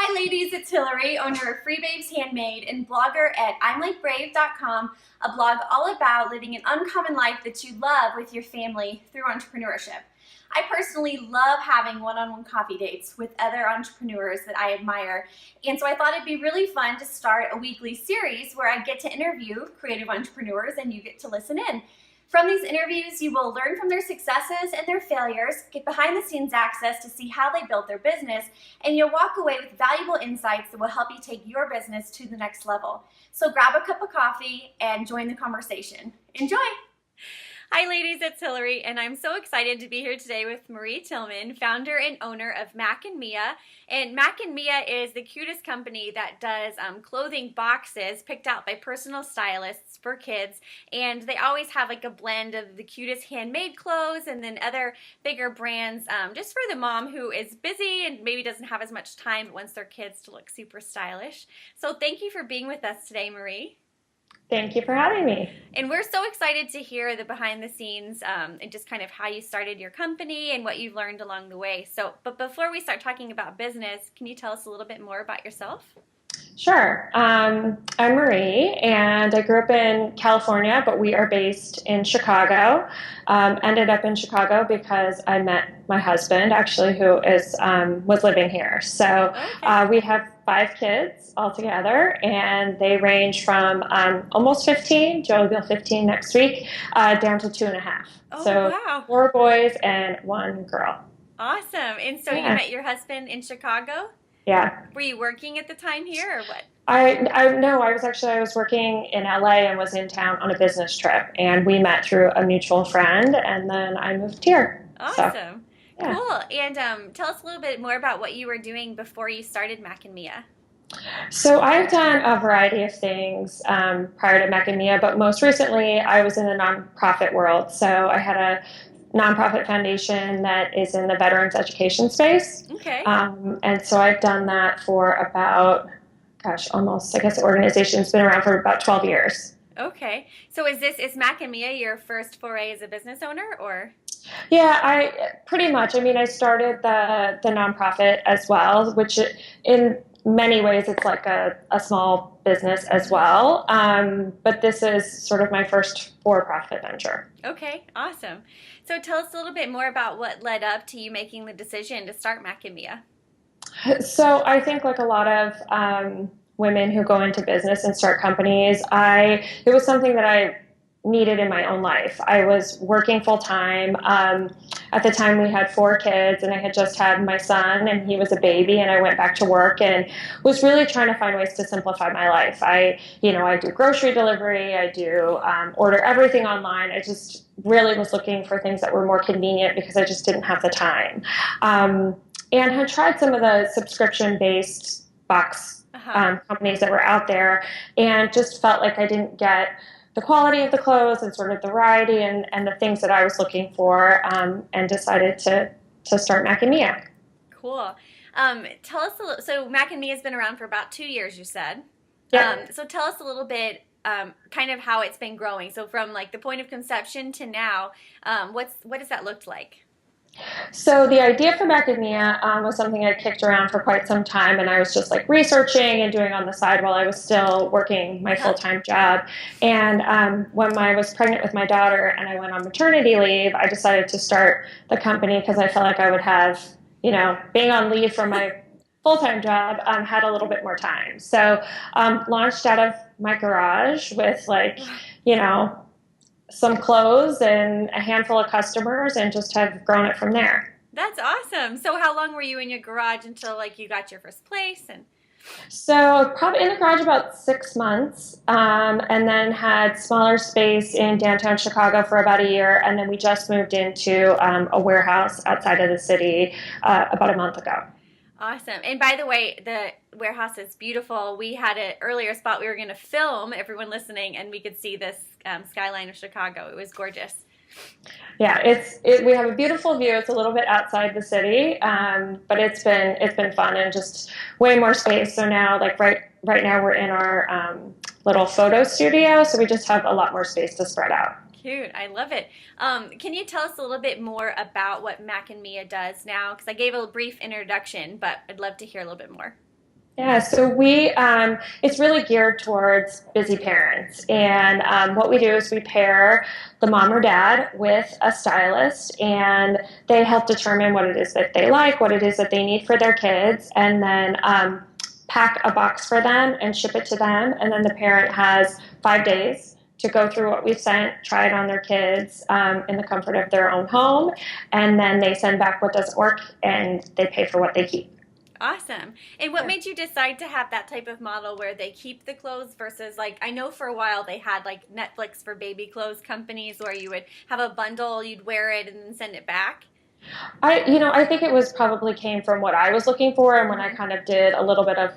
Hi ladies, it's Hillary, owner of Free Babes Handmade and blogger at I'mLikeBrave.com, a blog all about living an uncommon life that you love with your family through entrepreneurship. I personally love having one-on-one coffee dates with other entrepreneurs that I admire, and so I thought it'd be really fun to start a weekly series where I get to interview creative entrepreneurs and you get to listen in. From these interviews, you will learn from their successes and their failures, get behind the scenes access to see how they built their business, and you'll walk away with valuable insights that will help you take your business to the next level. So grab a cup of coffee and join the conversation. Enjoy! Hi ladies, it's Hillary, and I'm so excited to be here today with Marie Tillman, founder and owner of Mac and Mia. And Mac and Mia is the cutest company that does clothing boxes picked out by personal stylists for kids. And they always have like a blend of the cutest handmade clothes and then other bigger brands just for the mom who is busy and maybe doesn't have as much time but wants their kids to look super stylish. So thank you for being with us today, Marie. Thank you for having me. And we're so excited to hear the behind the scenes and just kind of how you started your company and what you've learned along the way. But before we start talking about business, can you tell us a little bit more about yourself? Sure. I'm Marie, and I grew up in California, but we are based in Chicago. Ended up in Chicago because I met my husband, actually, who was living here. So Okay. we have 5 kids altogether, and they range from almost 15, Joe will be 15 next week, down to 2.5. Oh, So wow. 4 boys and 1 girl. Awesome. And so you Yeah. met your husband in Chicago? Yeah. Were you working at the time here or what? I no, I was working in LA and was in town on a business trip, and we met through a mutual friend, and then I moved here. So Awesome. yeah. Cool. And tell us a little bit more about what you were doing before you started Mac and Mia. So I've done a variety of things prior to Macadamia, but most recently I was in the nonprofit world. So I had a nonprofit foundation that is in the veterans education space. Okay. And so I've done that for about, gosh, almost, I guess the organization's been around for about 12 years. Okay. So is Mac and Mia your first foray as a business owner or? Yeah, I pretty much. I mean, I started the nonprofit as well, which in many ways it's like a small business as well. But this is sort of my first for-profit venture. Okay, awesome. So tell us a little bit more about what led up to you making the decision to start Macadamia. So I think like a lot of women who go into business and start companies, it was something that I needed in my own life. I was working full time. At the time, we had 4 kids, and I had just had my son, and he was a baby. And I went back to work and was really trying to find ways to simplify my life. I do grocery delivery. I do order everything online. I just really was looking for things that were more convenient because I just didn't have the time. And had tried some of the subscription-based box Uh-huh. companies that were out there, and just felt like I didn't get the quality of the clothes and sort of the variety and the things that I was looking for, and decided to start Macadamia. Cool. Tell us a little, so Mac and Mia has been around for about 2 years, you said. Yep. So tell us a little bit kind of how it's been growing. So from like the point of conception to now, what does that look like? So the idea for Macadamia was something I kicked around for quite some time, and I was just like researching and doing on the side while I was still working my Uh-huh. full-time job. And when I was pregnant with my daughter and I went on maternity leave, I decided to start the company because I felt like I would have, being on leave from my full-time job, had a little bit more time. So launched out of my garage with you know, some clothes and a handful of customers, and just have grown it from there. That's awesome. So how long were you in your garage until like you got your first place and So probably in the garage about 6 months, and then had smaller space in downtown Chicago for about a year, and then we just moved into a warehouse outside of the city about a month ago. awesome. And by the way, the warehouse is beautiful. We had an earlier spot we were going to film, everyone listening, and we could see this skyline of Chicago. It was gorgeous. Yeah, we have a beautiful view. It's a little bit outside the city, but it's been fun and just way more space. So now, like right now, we're in our little photo studio, so we just have a lot more space to spread out. Cute. I love it. Can you tell us a little bit more about what Mac and Mia does now? Because I gave a brief introduction, but I'd love to hear a little bit more. Yeah, so it's really geared towards busy parents. And what we do is we pair the mom or dad with a stylist, and they help determine what it is that they like, what it is that they need for their kids, and then pack a box for them and ship it to them. And then the parent has 5 days to go through what we've sent, try it on their kids in the comfort of their own home, and then they send back what doesn't work, and they pay for what they keep. Awesome. And what made you decide to have that type of model where they keep the clothes versus like I know for a while they had like Netflix for baby clothes companies where you would have a bundle, you'd wear it and then send it back? I think it was probably came from what I was looking for, and when I kind of did a little bit of,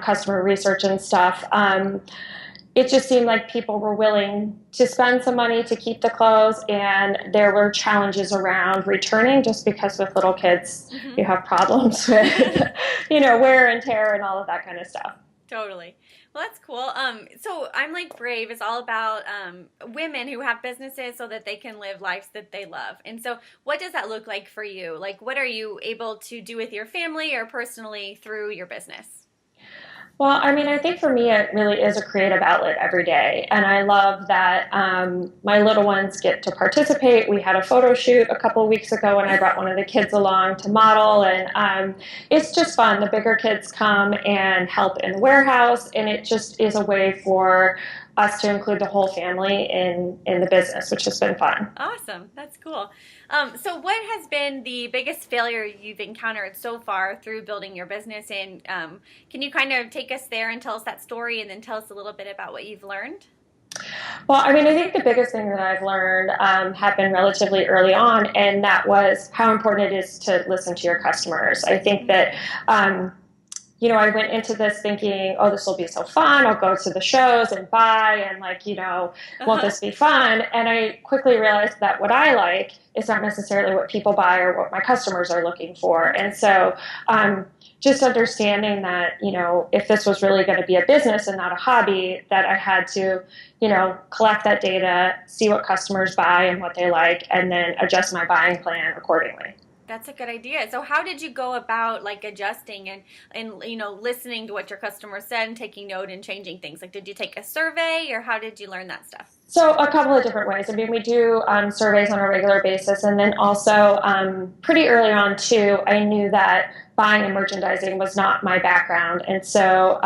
customer research and stuff, it just seemed like people were willing to spend some money to keep the clothes, and there were challenges around returning just because with little kids, you have problems with, wear and tear and all of that kind of stuff. Totally. Well, that's cool. So I'm Like Brave is all about women who have businesses so that they can live lives that they love. And so what does that look like for you? Like, what are you able to do with your family or personally through your business? Well, I think for me, it really is a creative outlet every day. And I love that my little ones get to participate. We had a photo shoot a couple of weeks ago, and I brought one of the kids along to model. And it's just fun. The bigger kids come and help in the warehouse, and it just is a way for us to include the whole family in the business, which has been fun. Awesome. That's cool. So what has been the biggest failure you've encountered so far through building your business? And can you kind of take us there and tell us that story and then tell us a little bit about what you've learned? Well, I think the biggest thing that I've learned happened relatively early on, and that was how important it is to listen to your customers. I think that I went into this thinking, oh, this will be so fun. I'll go to the shows and buy and won't this be fun? And I quickly realized that what I like is not necessarily what people buy or what my customers are looking for. And so just understanding that, if this was really going to be a business and not a hobby, that I had to, collect that data, see what customers buy and what they like, and then adjust my buying plan accordingly. That's a good idea. So how did you go about adjusting and listening to what your customers said and taking note and changing things? Like, did you take a survey or how did you learn that stuff? So a couple of different ways. We do surveys on a regular basis, and then also pretty early on too, I knew that buying and merchandising was not my background, and so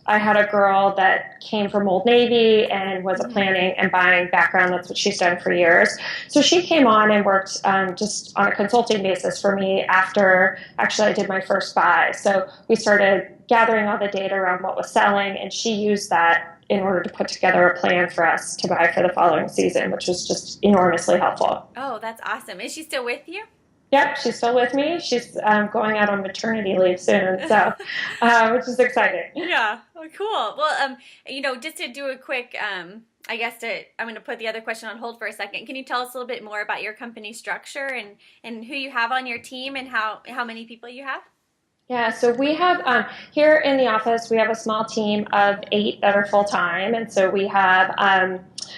I had a girl that came from Old Navy and was a planning and buying background. That's what she's done for years. So she came on and worked just on a consulting basis for me after actually I did my first buy. So we started gathering all the data around what was selling, and she used that in order to put together a plan for us to buy for the following season, which was just enormously helpful. Oh, that's awesome. Is she still with you? Yep, she's still with me. She's going out on maternity leave soon, so which is exciting. Yeah, oh, cool. Well, just to do a quick, I'm going to put the other question on hold for a second. Can you tell us a little bit more about your company structure and who you have on your team and how many people you have? Yeah, so we have here in the office, we have a small team of 8 that are full-time. And so we have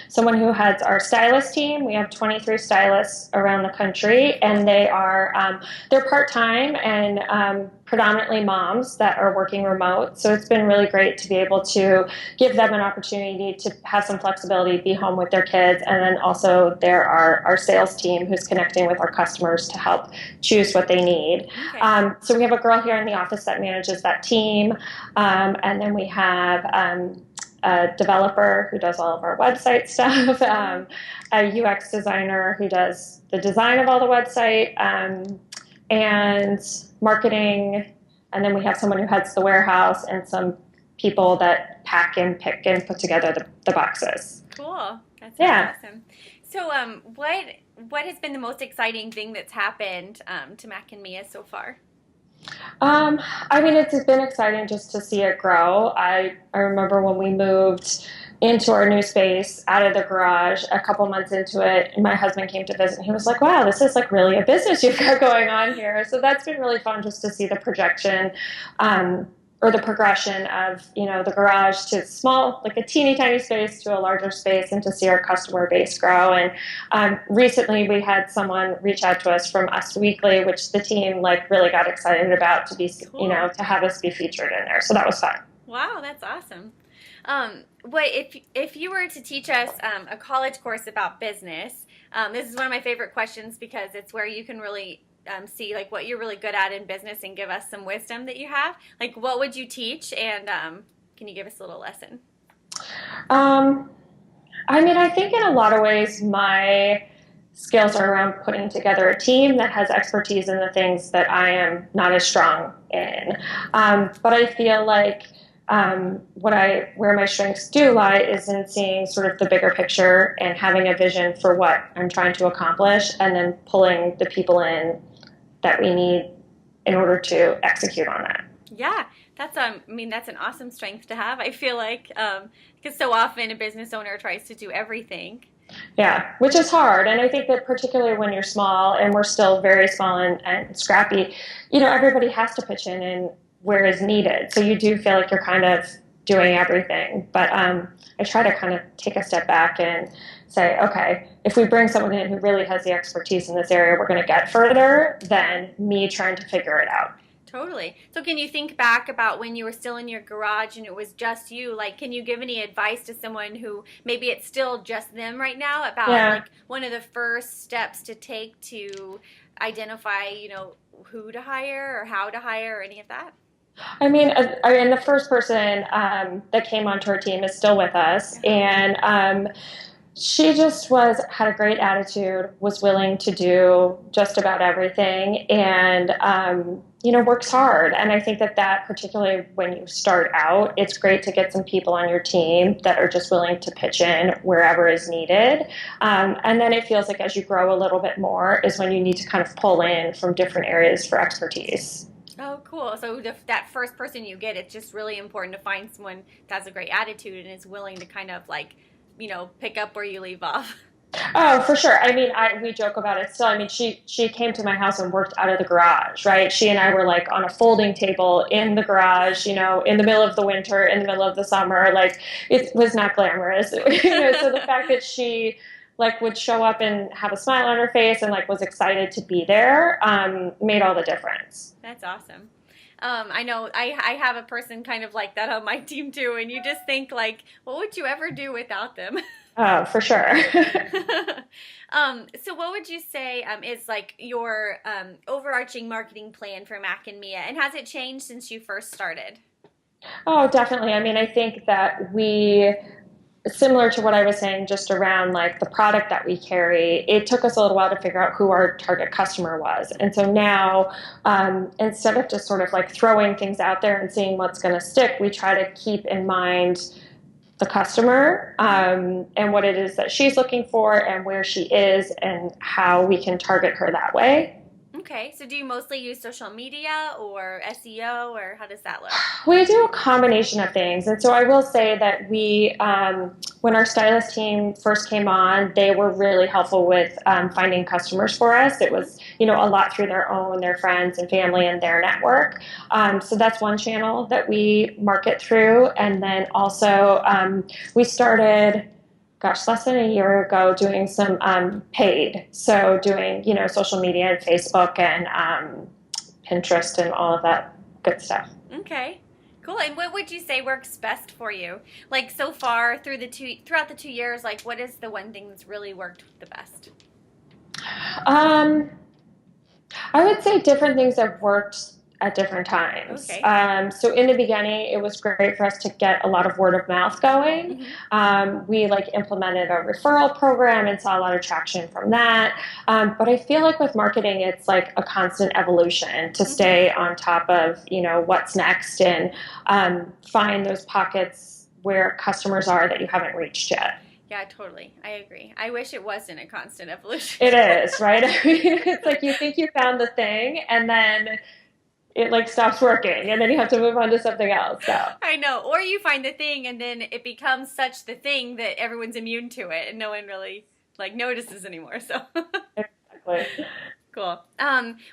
someone who heads our stylist team. We have 23 stylists around the country, and they're part-time and predominantly moms that are working remote. So it's been really great to be able to give them an opportunity to have some flexibility, be home with their kids. And then also there are our sales team who's connecting with our customers to help choose what they need. Okay. So we have a girl here in the office that manages that team. And then we have a developer who does all of our website stuff, a UX designer who does the design of all the website, and marketing, and then we have someone who heads the warehouse and some people that pack and pick and put together the boxes. Cool. That's awesome. So what has been the most exciting thing that's happened to Mac and Mia so far? It's been exciting just to see it grow. I remember when we moved into our new space out of the garage a couple months into it, and my husband came to visit, and he was like, wow, this is really a business you've got going on here. So that's been really fun just to see the projection or the progression of, the garage to small, like a teeny tiny space to a larger space, and to see our customer base grow. And recently we had someone reach out to us from Us Weekly, which the team like really got excited about, to be, Cool. to have us be featured in there. So that was fun. Wow, that's awesome. But if you were to teach us a college course about business, this is one of my favorite questions because it's where you can really see like what you're really good at in business and give us some wisdom that you have. Like, what would you teach, and can you give us a little lesson? I think in a lot of ways my skills are around putting together a team that has expertise in the things that I am not as strong in. But I feel like where my strengths do lie is in seeing sort of the bigger picture and having a vision for what I'm trying to accomplish, and then pulling the people in that we need in order to execute on that. Yeah, that's that's an awesome strength to have. I feel like because so often a business owner tries to do everything. Yeah, which is hard. And I think that particularly when you're small, and we're still very small and scrappy, everybody has to pitch in and where is needed. So you do feel like you're kind of doing everything. But I try to kind of take a step back and say, okay, if we bring someone in who really has the expertise in this area, we're going to get further than me trying to figure it out. Totally. So can you think back about when you were still in your garage and it was just you? Like, can you give any advice to someone who maybe it's still just them right now about like one of the first steps to take to identify, who to hire or how to hire or any of that? The first person that came onto our team is still with us, and she just had a great attitude, was willing to do just about everything, and works hard. And I think that particularly when you start out, it's great to get some people on your team that are just willing to pitch in wherever is needed. And then it feels like as you grow a little bit more is when you need to kind of pull in from different areas for expertise. Oh, cool. So that first person you get, it's just really important to find someone that has a great attitude and is willing to kind of like, pick up where you leave off. Oh, for sure. We joke about it still. She came to my house and worked out of the garage, right? She and I were like on a folding table in the garage, in the middle of the winter, in the middle of the summer. Like, it was not glamorous. So the fact that she like would show up and have a smile on her face and like was excited to be there made all the difference. That's awesome. I know I have a person kind of like that on my team too, and you just think like, what would you ever do without them? Oh, for sure. So what would you say is like your overarching marketing plan for Mac and Mia, and has it changed since you first started? Oh, definitely. I think that similar to what I was saying just around like the product that we carry, it took us a little while to figure out who our target customer was. And so now, instead of just sort of like throwing things out there and seeing what's going to stick, we try to keep in mind the customer and what it is that she's looking for and where she is and how we can target her that way. Okay, so do you mostly use social media or SEO, or how does that look? We do a combination of things. And so I will say that when our stylist team first came on, they were really helpful with finding customers for us. It was, a lot through their friends and family and their network. So that's one channel that we market through. And then also we started less than a year ago doing some paid. So doing, social media and Facebook and Pinterest and all of that good stuff. Okay, cool. And what would you say works best for you? Like so far throughout the 2 years, like what is the one thing that's really worked the best? I would say different things have worked at different times. Okay. So in the beginning, it was great for us to get a lot of word of mouth going. Mm-hmm. We implemented a referral program and saw a lot of traction from that. But I feel like with marketing, it's like a constant evolution to stay on top of, what's next and find those pockets where customers are that you haven't reached yet. Yeah, totally. I agree. I wish it wasn't a constant evolution. It is, right? It's like you think you found the thing and then it stops working and then you have to move on to something else. So I know. Or you find the thing and then it becomes such the thing that everyone's immune to it and no one really notices anymore. So exactly. Cool.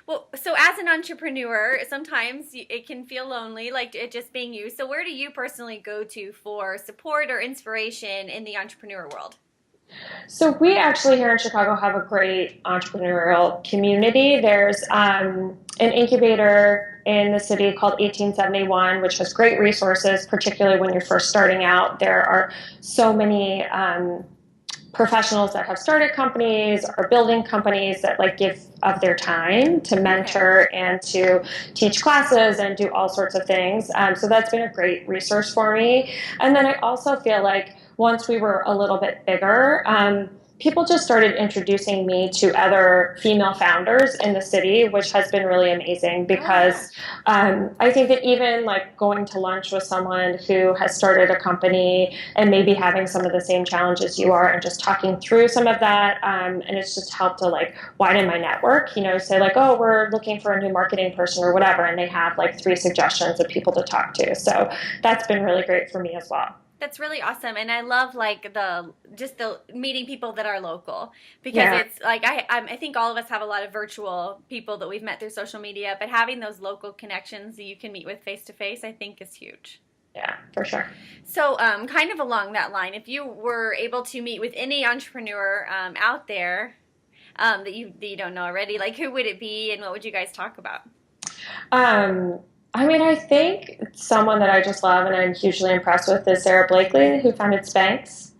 Well, so as an entrepreneur, sometimes it can feel lonely, like it just being you. So where do you personally go to for support or inspiration in the entrepreneur world? So we actually here in Chicago have a great entrepreneurial community. There's an incubator in the city called 1871, which has great resources, particularly when you're first starting out. There are so many professionals that have started companies or building companies that like give of their time to Okay. mentor and to teach classes and do all sorts of things. So that's been a great resource for me. And then I also feel like once we were a little bit bigger, people just started introducing me to other female founders in the city, which has been really amazing Oh, yeah. because I think that even like going to lunch with someone who has started a company and maybe having some of the same challenges you are and just talking through some of that, and it's just helped to like widen my network, say like, oh, we're looking for a new marketing person or whatever, and they have like 3 suggestions of people to talk to. So that's been really great for me as well. That's really awesome, and I love like the meeting people that are local because Yeah. it's like I think all of us have a lot of virtual people that we've met through social media, but having those local connections that you can meet with face to face, I think is huge. Yeah, for sure. So, kind of along that line, if you were able to meet with any entrepreneur out there that you don't know already, like who would it be, and what would you guys talk about? Um, I mean, I think someone that I just love and I'm hugely impressed with is Sara Blakely, who founded Spanx.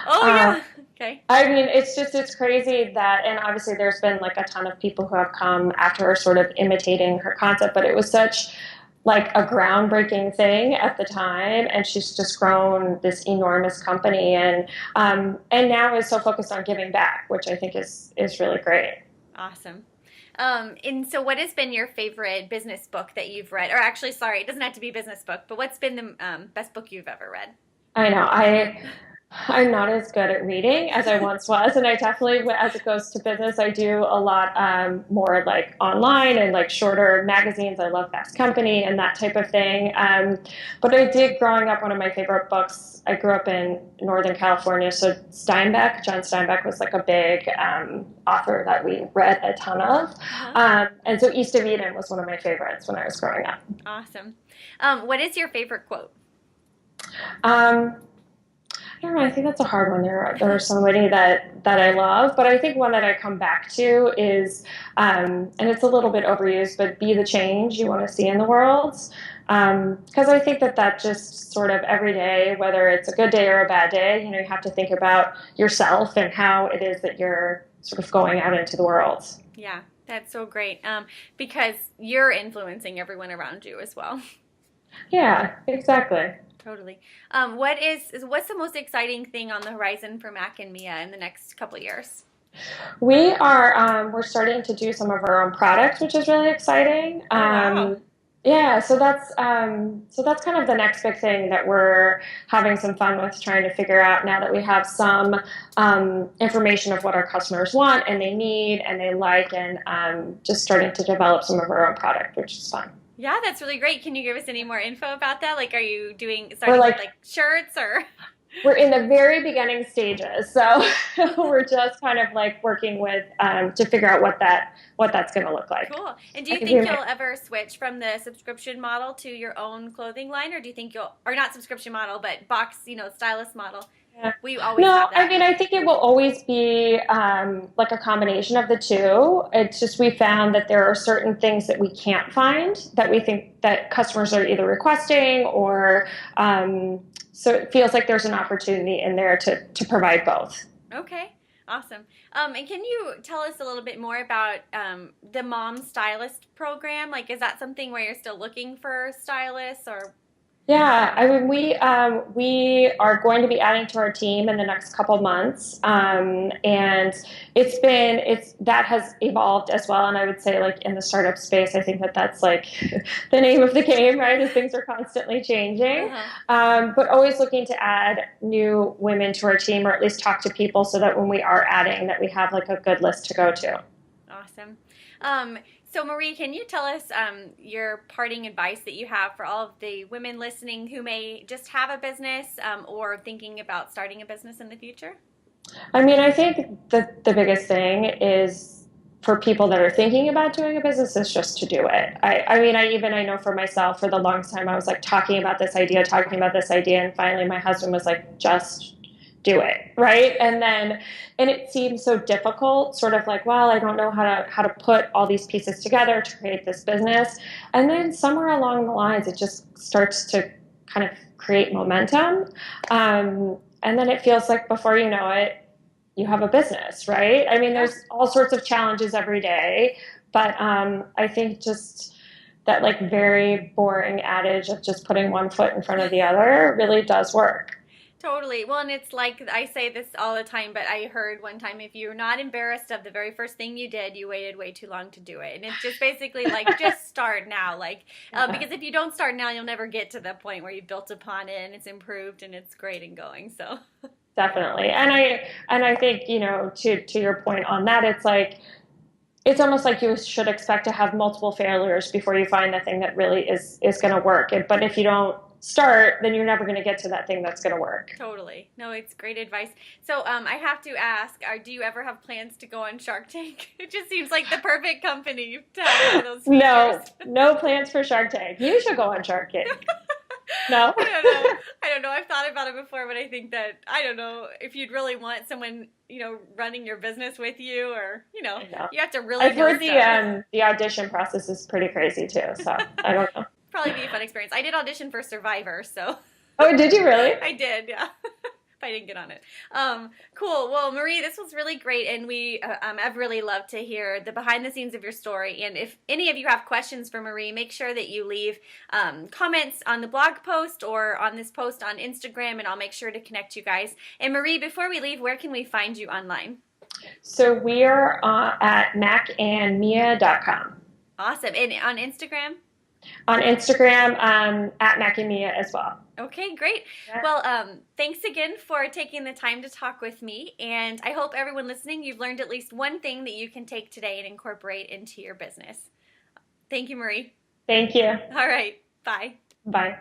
Oh Um, yeah, okay. I mean, it's crazy that, and obviously there's been like a ton of people who have come after her sort of imitating her concept, but it was such like a groundbreaking thing at the time, and she's just grown this enormous company, and now is so focused on giving back, which I think is really great. Awesome. And so, what has been your favorite business book that you've read? Or actually, sorry, it doesn't have to be a business book, but what's been the best book you've ever read? I know. I'm not as good at reading as I once was, and I definitely, as it goes to business, I do a lot more like online and like shorter magazines. I love Fast Company and that type of thing. But I did, growing up, one of my favorite books. I grew up in Northern California, so John Steinbeck was like a big author that we read a ton of, Uh-huh. and so East of Eden was one of my favorites when I was growing up. Awesome. What is your favorite quote? Um, I don't know. I think that's a hard one. There are so many that I love, but I think one that I come back to is, and it's a little bit overused, but be the change you want to see in the world. Because I think that just sort of every day, whether it's a good day or a bad day, you have to think about yourself and how it is that you're sort of going out into the world. Yeah, that's so great. Because you're influencing everyone around you as well. Yeah, exactly. Totally. What's the most exciting thing on the horizon for Mac and Mia in the next couple of years? We're starting to do some of our own products, which is really exciting. Oh wow. Yeah, so that's kind of the next big thing that we're having some fun with, trying to figure out now that we have some information of what our customers want and they need and they like, and just starting to develop some of our own product, which is fun. Yeah, that's really great. Can you give us any more info about that? Like, are you We're starting with like like shirts or? we're in the very beginning stages, so we're just kind of like working with to figure out what that's going to look like. Cool. And do I you think we think might. you'll ever switch from the subscription model to your own clothing line, or do you think or not subscription model, but box, stylist model? Yeah. We always No, have I that. mean, I think it will always be like a combination of the two. It's just we found that there are certain things that we can't find that we think that customers are either requesting or so it feels like there's an opportunity in there to provide both. Okay. Awesome. And can you tell us a little bit more about the Mom Stylist Program? Like, is that something where you're still looking for stylists or? Yeah, I mean, we are going to be adding to our team in the next couple months, and that has evolved as well. And I would say, like in the startup space, I think that's like the name of the game, right? As things are constantly changing, Uh-huh. but always looking to add new women to our team, or at least talk to people, so that when we are adding, that we have like a good list to go to. Awesome. So, Marie, can you tell us your parting advice that you have for all of the women listening who may just have a business or thinking about starting a business in the future? I mean, I think the biggest thing is for people that are thinking about doing a business is just to do it. I mean, I know for myself, for the longest time, I was like talking about this idea, and finally my husband was like, just do it, right? And it seemed so difficult, sort of like, well, I don't know how to put all these pieces together to create this business. And then somewhere along the lines, it just starts to kind of create momentum. And then it feels like before you know it, you have a business, right? I mean, there's all sorts of challenges every day, but I think just that like very boring adage of just putting one foot in front of the other really does work. Totally. Well, and it's like I say this all the time, but I heard one time if you're not embarrassed of the very first thing you did, you waited way too long to do it. And it's just basically like just start now, because if you don't start now, you'll never get to the point where you built upon it and it's improved and it's great and going. So Definitely. And I think, to your point on that, it's like it's almost like you should expect to have multiple failures before you find the thing that really is going to work. But if you don't start, then you're never going to get to that thing that's going to work. Totally. No, it's great advice. So I have to ask, do you ever have plans to go on Shark Tank? It just seems like the perfect company to have those features. No plans for Shark Tank. You should go on Shark Tank. No? I don't know. I've thought about it before, but I think that, I don't know, if you'd really want someone, running your business with you or, you have to really I've heard the audition process is pretty crazy too, so I don't know. Probably be a fun experience. I did audition for Survivor, so. Oh, did you really? I did, yeah. If I didn't get on it. Cool. Well, Marie, this was really great, and I've really loved to hear the behind the scenes of your story. And if any of you have questions for Marie, make sure that you leave comments on the blog post or on this post on Instagram, and I'll make sure to connect you guys. And Marie, before we leave, where can we find you online? So we are at macandmia.com. Awesome. And on Instagram? On Instagram, at Mac and Mia as well. Okay, great. Yeah. Well, thanks again for taking the time to talk with me, and I hope everyone listening, you've learned at least one thing that you can take today and incorporate into your business. Thank you, Marie. Thank you. All right. Bye. Bye.